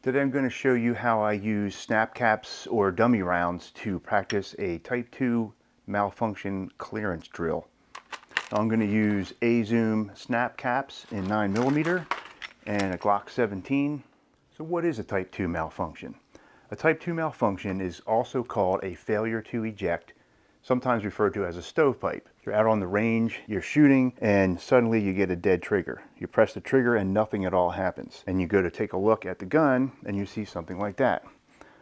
Today I'm going to show you how I use snap caps or dummy rounds to practice a Type 2 malfunction clearance drill. I'm going to use A-Zoom snap caps in 9mm and a Glock 17. So what is a Type 2 malfunction? A Type 2 malfunction is also called a failure to eject, sometimes referred to as a stovepipe. You're out on the range, you're shooting, and suddenly you get a dead trigger. You press the trigger and nothing at all happens. And you go to take a look at the gun and you see something like that.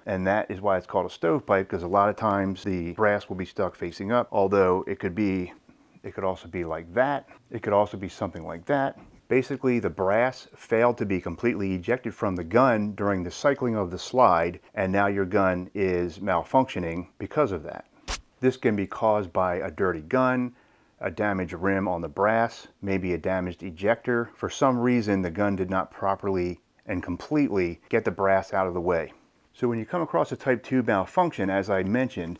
And that is why it's called a stovepipe, because a lot of times the brass will be stuck facing up, although it could also be like that. It could also be something like that. Basically, the brass failed to be completely ejected from the gun during the cycling of the slide, and now your gun is malfunctioning because of that. This can be caused by a dirty gun, a damaged rim on the brass, maybe a damaged ejector. For some reason, the gun did not properly and completely get the brass out of the way. So when you come across a Type 2 malfunction, as I mentioned,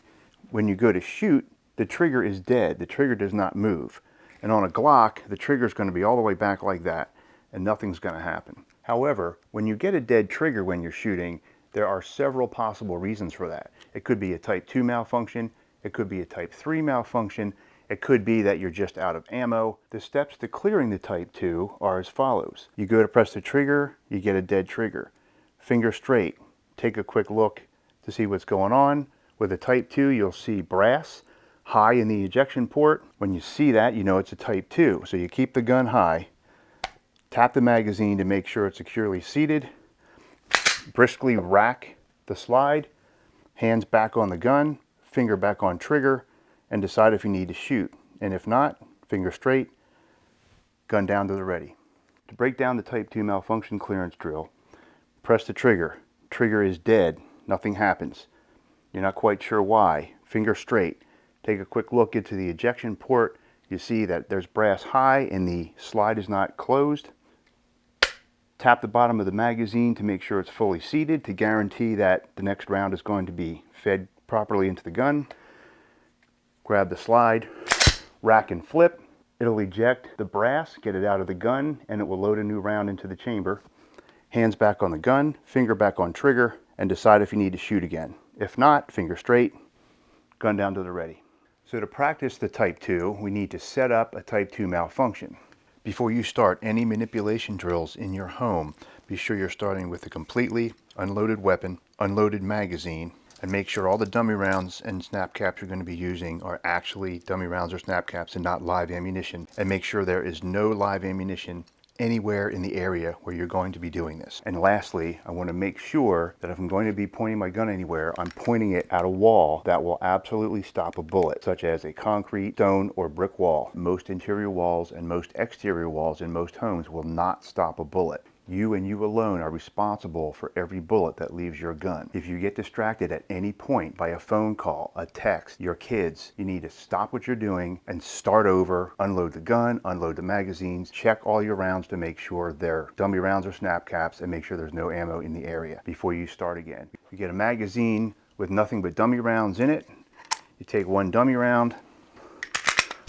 when you go to shoot, the trigger is dead. The trigger does not move. And on a Glock, the trigger is going to be all the way back like that, and nothing's going to happen. However, when you get a dead trigger when you're shooting, there are several possible reasons for that. It could be a Type 2 malfunction. It could be a Type 3 malfunction. It could be that you're just out of ammo. The steps to clearing the Type 2 are as follows. You go to press the trigger, you get a dead trigger. Finger straight. Take a quick look to see what's going on. With a Type 2, you'll see brass high in the ejection port. When you see that, you know it's a Type 2. So you keep the gun high, tap the magazine to make sure it's securely seated, briskly rack the slide, hands back on the gun, finger back on trigger, and decide if you need to shoot. And if not, finger straight, gun down to the ready. To break down the Type 2 malfunction clearance drill, press the trigger. Trigger is dead. Nothing happens. You're not quite sure why. Finger straight. Take a quick look into the ejection port. You see that there's brass high and the slide is not closed. Tap the bottom of the magazine to make sure it's fully seated to guarantee that the next round is going to be fed properly into the gun. Grab the slide, rack and flip. It'll eject the brass, get it out of the gun, and it will load a new round into the chamber. Hands back on the gun, finger back on trigger, and decide if you need to shoot again. If not, finger straight, gun down to the ready. So to practice the Type 2, we need to set up a Type 2 malfunction. Before you start any manipulation drills in your home, be sure you're starting with a completely unloaded weapon, unloaded magazine, and make sure all the dummy rounds and snap caps you're going to be using are actually dummy rounds or snap caps and not live ammunition. And make sure there is no live ammunition anywhere in the area where you're going to be doing this. And lastly, I want to make sure that if I'm going to be pointing my gun anywhere, I'm pointing it at a wall that will absolutely stop a bullet, such as a concrete, stone, or brick wall. Most interior walls and most exterior walls in most homes will not stop a bullet. You and you alone are responsible for every bullet that leaves your gun. If you get distracted at any point by a phone call, a text, your kids, you need to stop what you're doing and start over, unload the gun, unload the magazines, check all your rounds to make sure they're dummy rounds or snap caps, and make sure there's no ammo in the area before you start again. You get a magazine with nothing but dummy rounds in it. You take one dummy round,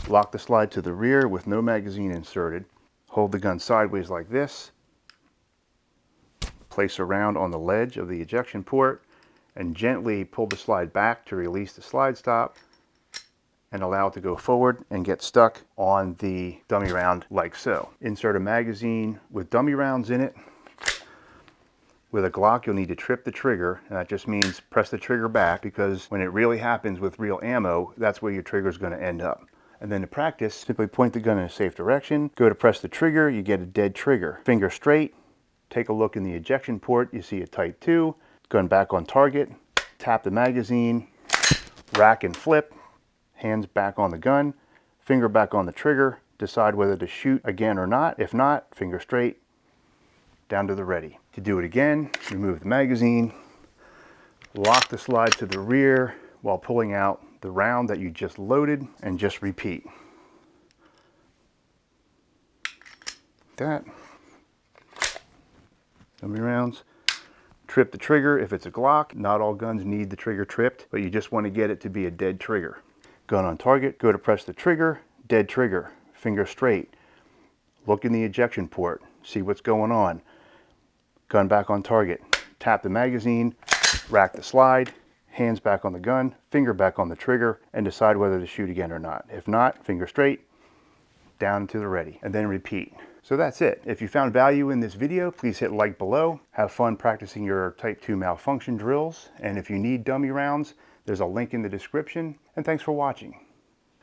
lock the slide to the rear with no magazine inserted, hold the gun sideways like this, place a round on the ledge of the ejection port, and gently pull the slide back to release the slide stop and allow it to go forward and get stuck on the dummy round like so. Insert a magazine with dummy rounds in it. With a Glock, you'll need to trip the trigger, and that just means press the trigger back, because when it really happens with real ammo, that's where your trigger is going to end up. And then to practice, simply point the gun in a safe direction, go to press the trigger, you get a dead trigger. Finger straight. Take a look in the ejection port, you see a Type 2, gun back on target, tap the magazine, rack and flip, hands back on the gun, finger back on the trigger, decide whether to shoot again or not. If not, finger straight, down to the ready. To do it again, remove the magazine, lock the slide to the rear while pulling out the round that you just loaded, and just repeat. That. Dummy rounds. Trip the trigger if it's a Glock. Not all guns need the trigger tripped, but you just want to get it to be a dead trigger. Gun on target, go to press the trigger, dead trigger, finger straight. Look in the ejection port, see what's going on. Gun back on target, tap the magazine, rack the slide, hands back on the gun, finger back on the trigger, and decide whether to shoot again or not. If not, finger straight, down to the ready, and then repeat. So that's it. If you found value in this video, please hit like below. Have fun practicing your Type 2 malfunction drills. And if you need dummy rounds, there's a link in the description. And thanks for watching.